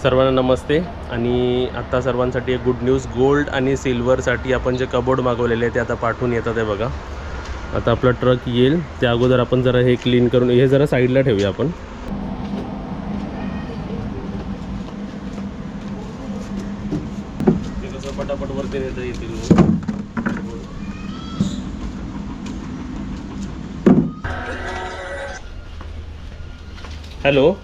सर्वांना नमस्ते. आणि आता सर्वांसाठी एक गुड न्यूज. गोल्ड आणि सिल्वरसाठी आपण जे कबोर्ड मागवलेले आहे ते आता पाठवून येतात आहे बघा. आता आपला ट्रक येईल त्या अगोदर आपण जरा हे क्लीन करून हे जरा साईडला ठेवूया आपण. ते कसं पटापट वरती नेता येतील. हॅलो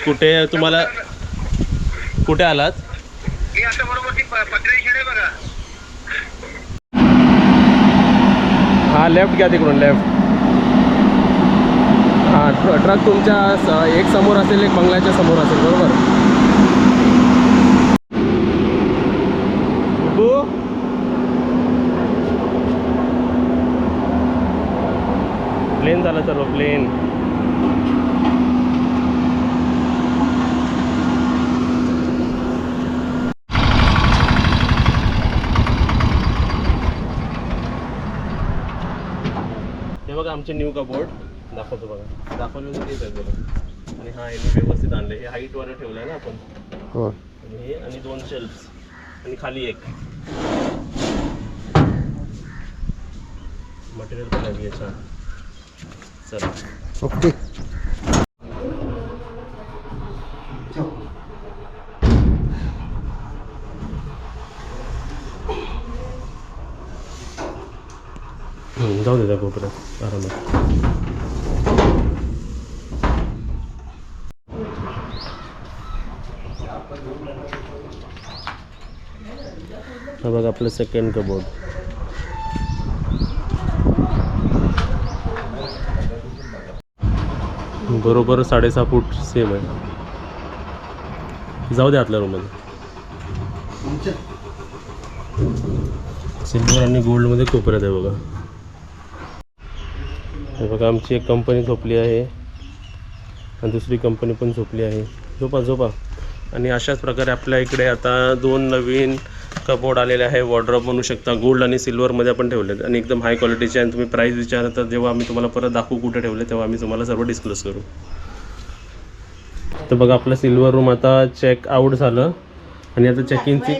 कुठे तुम्हाला कुठे आलात? मी आता बरोबर ती पत्र्याची शेड आहे बघा. हां लेफ्ट घ्या तिकडून लेफ्ट. हां ट्रक तुमच्या एक समोर असेल एक बंगल्याच्या समोर असेल बरोबर. प्लेन झालं सर्व प्लेन. हे बघा आमचे न्यू कबोर्ड दाखवतो बघा. दाखवले तेच आहे बघा. आणि हा यांनी व्यवस्थित आणले. हे हाईटवर ठेवलं आहे ना आपण. हो. आणि हे आणि 2 शेल्फ्स आणि खाली एक मटेरियल पण आहे छान. चला ओके. जाऊ दे त्या कोपऱ्यात आरामात. हा बघा आपलं सेकंड कबोर्ड. बरोबर 6.5 फूट सेम आहे. जाऊ दे आतल्या रूममध्ये. सिल्वर आणि गोल्डमध्ये कोपऱ्यात आहे बघा. हे बघा आमची एक कंपनी झोपली आहे आणि दुसरी कंपनी पण झोपली आहे. झोपा झोपा. आणि अशाच प्रकारे आपल्या इकडे आता 2 नवीन कबोर्ड आलेले आहे. वॉर्डरोब म्हणू शकता. गोल्ड आणि सिल्वरमध्ये आपण ठेवलेत आणि एकदम हाय क्वालिटीचे. आणि तुम्ही प्राईस विचारता तर जेव्हा आम्ही तुम्हाला परत दाखवू कुठे ठेवले तेव्हा आम्ही तुम्हाला सर्व डिस्क्लोज करू. तर बघा आपलं सिल्वर रूम आता चेक आउट झालं आणि आता चेक इनची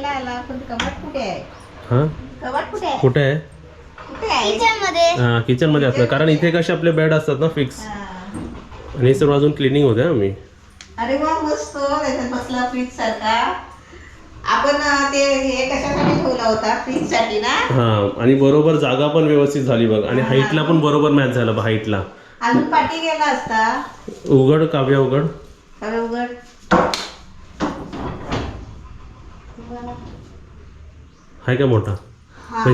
हां कुठे आहे? हां किचनमध्ये असतं कारण इथे कसे आपले बेड असतात ना फिक्स. आणि सर्व अजून क्लिनिंग होते आम्ही. अरे वा मस्त. त्याच्यात बसला फ्रीज सारखा. आपण ते हे कशासाठी ठेवला होता फ्रीज साठी ना. हां आणि बरोबर जागा पण व्यवस्थित झाली बघ. आणि हाईटला पण बरोबर मॅच झाला बघ. हाईटला अजून पाठी गेला असता. उघड काव्या उघड. अरे उघड. आहे का मोठा?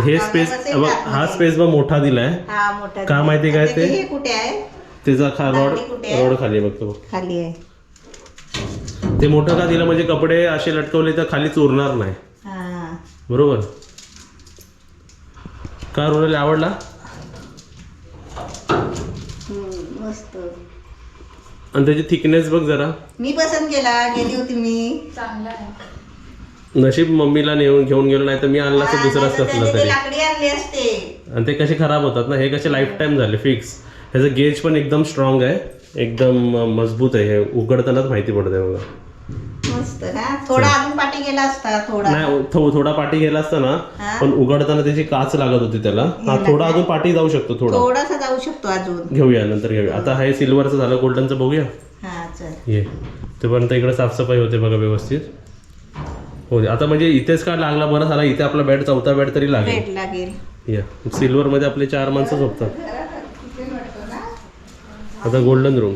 हे स्पेस हा स्पेस बघ मोठा दिलाय. हा मोठा. का माहिती काय ते? हे कुठे आहे? त्याचा रोड खाली बघतो. खाली आहे. ते मोठं का दिलं म्हणजे कपडे असे लटकवले तर खाली चोरणार नाही. हा बरोबर. का रोडला आवडला? मस्त. आणि त्याची थिकनेस बघ जरा. मी पसंत केला. गेली होती मी. चांगला आहे. नशीब मम्मीला घेऊन गेलो नाही तर मी आणला असं दुसराच कसला तरी. लाकडी आणली असते. आणि ते कसे खराब होतात ना. हे कसे लाईफ टाईम झाले फिक्स. ह्याचं गेज पण एकदम स्ट्रॉंग आहे. एकदम मजबूत आहे. हे उघडतानाच माहिती पडते बघा. मस्त ना. थोडा अजून पाठी गेला असता. थोडा नाही थोडा पाठी गेला असता ना. पण उघडताना त्याची काच लागत होती त्याला. हा थोडा अजून पाठी जाऊ शकतो. थोडासा जाऊ शकतो अजून. घेऊया नंतर घेऊया. आता हे सिल्वरचं झालं. गोल्डनचं बघूया. हा चल ये तोपर्यंत इकडे साफसफाई होते बघा व्यवस्थित. हो आता म्हणजे इथेच का लागला बरं झाला. इथे आपला बेड चौथा बेड तरी लागेल. या सिल्वरमध्ये आपले 4 माणसं झोपतात. आता गोल्डन रूम.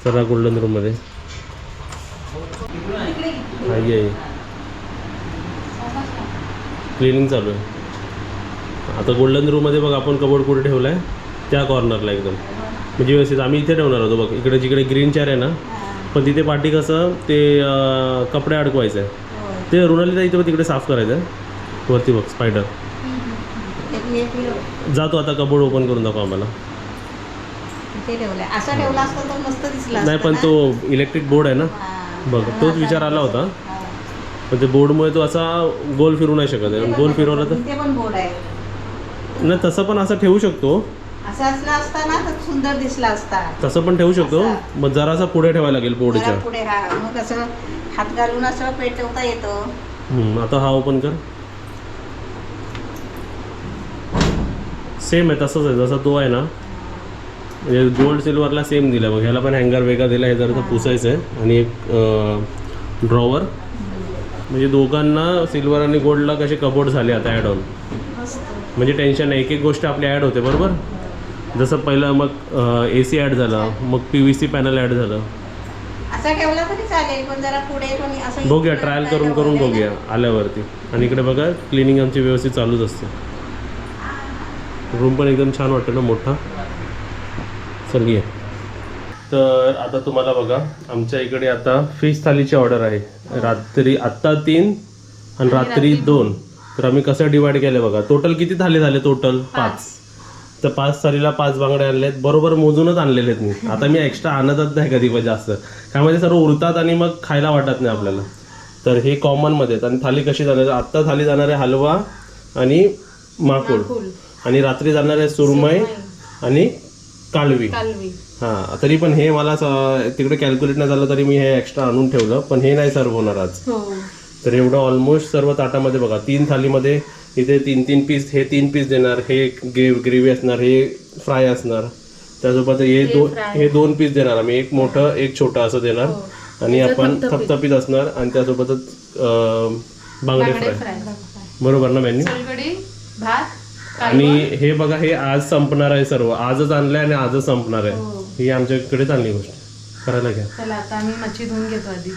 चला गोल्डन रूम मध्ये आहे क्लिनिंग चालू आहे. आता गोल्डन रूम मध्ये बघ आपण कबोर्ड कुठे ठेवला आहे त्या कॉर्नरला एकदम म्हणजे व्यवस्थित. आम्ही इथे ठेवणार होतो बघ. इकडे जिकडे ग्रीन चेअर आहे ना. पण तिथे पाठी कसं ते कपडे अडकवायचं आहे. ते रुणालीला इथे तिकडे साफ करायचं आहे. वरती बघ स्पायडर. जातो आता कबोर्ड ओपन करून दाखव आम्हाला. असं ठेवला असता तर मस्त दिसला. नाही पण तो इलेक्ट्रिक बोर्ड आहे ना बघ तोच विचार आला होता. पण ते बोर्डमुळे तो असा गोल फिरू नाही शकत आहे. गोल फिरवला तर ते पण बोर्ड आहे नाही तसं पण असं ठेवू शकतो. असा असला असता ना तर सुंदर दिसला असता. तसं पण ठेवू शकतो. असं. मग जरासा पुढे ठेवायला लागेल पोळीच्या. जरा पुढे हा मग असं हात घालून असं पेटवता येतं. आता हा ओपन कर. सेम आहे, तसंच आहे जसा तो आहे ना, म्हणजे गोल्ड सिल्वरला सेम दिला. मग ह्याला पण हँगर वेगळा दिला. हे जरा पुसायचं आहे. आणि एक ड्रॉवर, म्हणजे दोघांना सिल्वर आणि गोल्डला कसे कबोर्ड झाले आता ॲड ऑन. म्हणजे टेन्शन नाही, एक एक गोष्ट आपली ॲड होते बरोबर. जसं पहिलं मग AC ॲड झालं, मग PVC पॅनल ॲड झालं. असा ठेवला तरी चालेल पण जरा पुढे पण असं बघूया, ट्रायल करून बघूया आल्यावरती. आणि इकडे बघा क्लिनिंग आमची व्यवस्थित चालूच असते. रूम पण एकदम छान वाटतं ना, मोठा. चल ये. तर आता तुम्हाला बघा आमच्या इकडे आता फिश थालीची ऑर्डर आहे. रात्री आत्ता 3 आणि रात्री 2. तर आम्ही कसं डिवाइड केलं बघा. टोटल किती थाली झाले? टोटल 5. तर 5 थालीला 5 बांगडे आणले आहेत. बरोबर मोजूनच आणलेले आहेत मी. आता मी एक्स्ट्रा आणतच नाही कधी पण जास्त, कारण ते सर्व उरतात आणि मग खायला वाटत नाही आपल्याला. तर हे कॉमनमध्ये आहेत. आणि थाली कशी जाणार? आत्ता थाली जाणार आहे हलवा आणि माकुळ, आणि रात्री जाणार आहे सुरमई आणि कालवी. हां, तरी पण हे मला तिकडे कॅल्क्युलेट नाही झालं तरी मी हे एक्स्ट्रा आणून ठेवलं. पण हे नाही सर्व होणार आज. तर एवढं ऑलमोस्ट सर्व ताटामध्ये बघा 3 थालीमध्ये इथे 3-3 पीस, हे 3 पीस देणार, हे ग्रेव्ही असणार, हे फ्राय असणार. त्यासोबत हे 2 पीस देणार आम्ही, एक मोठं एक छोटं असं देणार. आणि आपण थपथपीत असणार. आणि त्यासोबतच बांगडे फ्राय. बरोबर ना मेन्यू? आणि हे बघा, हे आज संपणार आहे सर्व. आजच आणलंय आणि आजच संपणार आहे. ही आमच्याकडे चांगली गोष्ट करायला घ्या. चला आता आम्ही मच्छी धुवून घेतो आधी.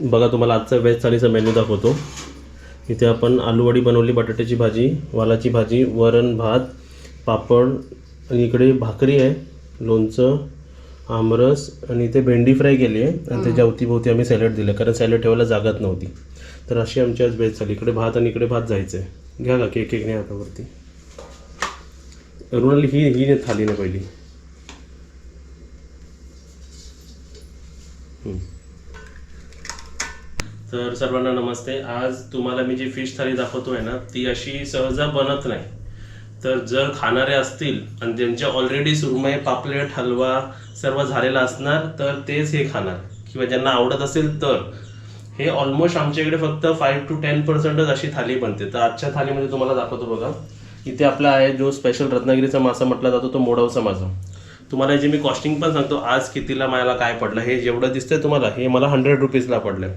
बघा तुम्हाला आजचा व्हेज थालीचा मेन्यू दाखवतो. इथे आपण आलूवडी बनवली, बटाट्याची भाजी, वालाची भाजी, वरण भात, पापड, आणि इकडे भाकरी आहे, लोणचं, आमरस, आणि इथे भेंडी फ्राय केली आहे. आणि त्याच्या अवतीभोवती आम्ही सॅलड दिलं, कारण सॅलड ठेवायला जागाच नव्हती. तर अशी आमची आज व्हेज थाली. इकडे भात आणि इकडे भात जायचं आहे. घ्या का केक नाही हातावरती. रुणाली ही थाली नाही पहिली. तर सर्वांना नमस्ते. आज तुम्हाला मी जी फिश थाली दाखवतोय ना, ती अशी सहजा बनत नाही. तर जर खाणारे असतील आणि ज्यांच्या ऑलरेडी सुरमई, पापलेट, हलवा सर्व झालेला असणार तर तेच हे खाणार, किंवा ज्यांना आवडत असेल तर. हे ऑलमोस्ट आमच्याकडे फक्त 5 to 10% अशी थाली बनते. तर आजच्या थालीमध्ये तुम्हाला दाखवतो बघा. इथे आपला आहे जो स्पेशल रत्नागिरीचा मासा म्हटला जातो, तो मोडावचा मासा. तुम्हाला जे मी कॉस्टिंग पण सांगतो आज कितीला मला काय पडलं. हे जेवढं दिसतंय तुम्हाला, हे मला 100 रुपीजला पडलं.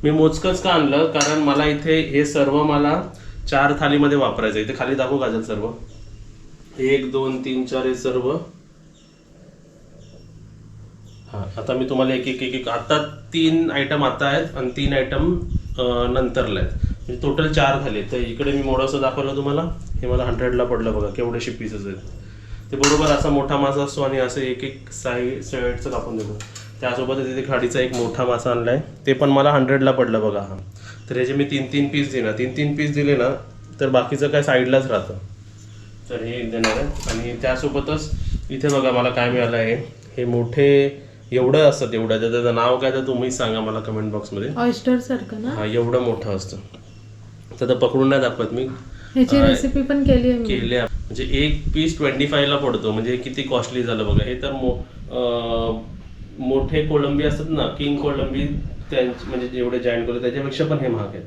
मी मोजकंच का आणलं, कारण मला इथे हे सर्व मला 4 थालीमध्ये वापरायचं. इथे खाली दाखवू काजल सर्व. 1 2 3 4 हे सर्व. हां, आता मी तुम्हाला एक आता 3 आयटम आता आहेत आणि 3 आयटम नंतरला आहेत. म्हणजे टोटल 4 थाली. तर इकडे मी मोडाचं दाखवलं तुम्हाला, हे मला 100ला पडलं बघा. केवढेशे पीसेस आहेत ते. बरोबर असा मोठा मासा असतो आणि असं एक साईडचं कापून देतो. त्यासोबत तिथे खाडीचा एक मोठा मासा आणलाय, ते पण मला 100ला पडलं बघा. हा, तर याचे मी 3-3 पीस देणार. 3-3 पीस दिले ना तर बाकीचं काय साईडलाच राहतं. तर हे देणार आहे. आणि त्यासोबतच इथे बघा मला काय मिळालं आहे. हे मोठे एवढं असतं, तेवढं त्याचं नाव काय तर तुम्हीच सांगा मला कमेंट बॉक्समध्ये. ऑयस्टर सारखं ना? हा, एवढं मोठं असतं. तर पकडून नाही दाखवत मी, ह्याची रेसिपी पण केली आहे. म्हणजे एक पीस 25ला पडतो. म्हणजे किती कॉस्टली झालं बघा. हे तर मोठे कोळंबी असतात ना, किंग कोळंबी, त्यांचे म्हणजे जेवढे जॉईंट करतो त्याच्यापेक्षा पण हे महाग आहेत.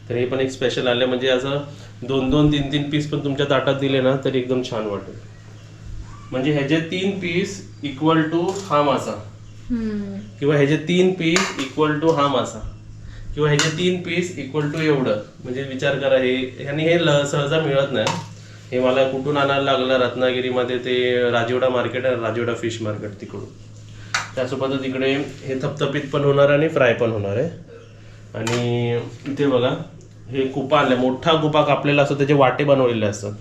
तर हे पण एक स्पेशल आले. म्हणजे असं 2-2 3-3 पीस पण तुमच्या ताटात दिले ना तर एकदम छान वाटेल. म्हणजे ह्याचे 3 पीस इक्वल टू हा मासा, किंवा ह्याचे 3 पीस इक्वल टू हा मासा, किंवा ह्याचे 3 पीस इक्वल टू एवढं. म्हणजे विचार करा, हे आणि हे सहजा मिळत नाही. हे मला कुठून आणायला लागलं, रत्नागिरीमध्ये ते राजवाडा मार्केट आहे, राजवाडा फिश मार्केट, तिकडून. त्यासोबतच इकडे हे थपथपीत पण होणार आणि फ्राय पण होणार आहे. आणि इथे बघा हे कुपा आणलं, मोठा कुपा कापलेला असतो, त्याचे वाटे बनवलेले असतात.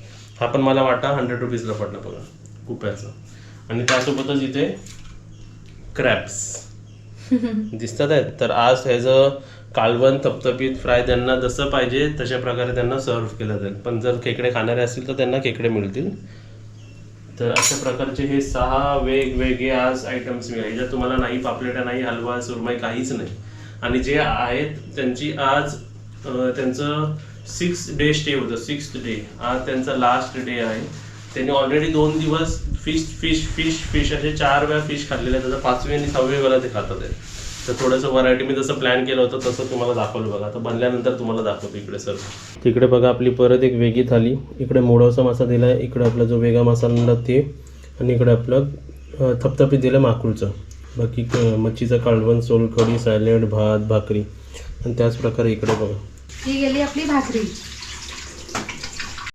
हा पण मला वाटा 100 रुपीजला पडला बघा कुप्याचा. आणि त्यासोबतच इथे क्रॅप्स दिसतात आहेत. तर आज ह्याचं कालवण, थपथपीत, फ्राय त्यांना जसं पाहिजे तशा प्रकारे त्यांना सर्व केलं जाईल. पण जर खेकडे खाणारे असतील तर त्यांना खेकडे मिळतील. तर अशा प्रकारचे हे 6 वेगवेगळे आज आयटम्स मिळाले. ह्याच्यात तुम्हाला नाही पापलेटा, नाही हलवा, सुरमई काहीच नाही. आणि जे आहेत त्यांची आज त्यांचं 6 डे स्टे होतं. 6th डे आज त्यांचा लास्ट डे आहे. त्यांनी ऑलरेडी 2 दिवस फिश असे 4 वेळा फिश खाल्लेले आहे. त्याचा 5वी आणि 6वी वेळा ते खातात आहे. तर थोडंसं व्हरायटी मी जसं प्लॅन केलं होतं तसं तुम्हाला दाखवलं बघा. आता बनल्यानंतर तुम्हाला दाखवतो इकडे सर. तिकडे बघा आपली परत एक वेगळी थाली. इकडे मोडावसा मासा दिला आहे, इकडे आपला जो वेगळा मसाला ते, आणि इकडे आपलं थपथपीत दिलं माकुळचं. बाकी मच्छीचं कालवण, सोलकढी, सॅलड, भात, भाकरी. आणि त्याच प्रकारे इकडे बघा ही गेली आपली भाकरी.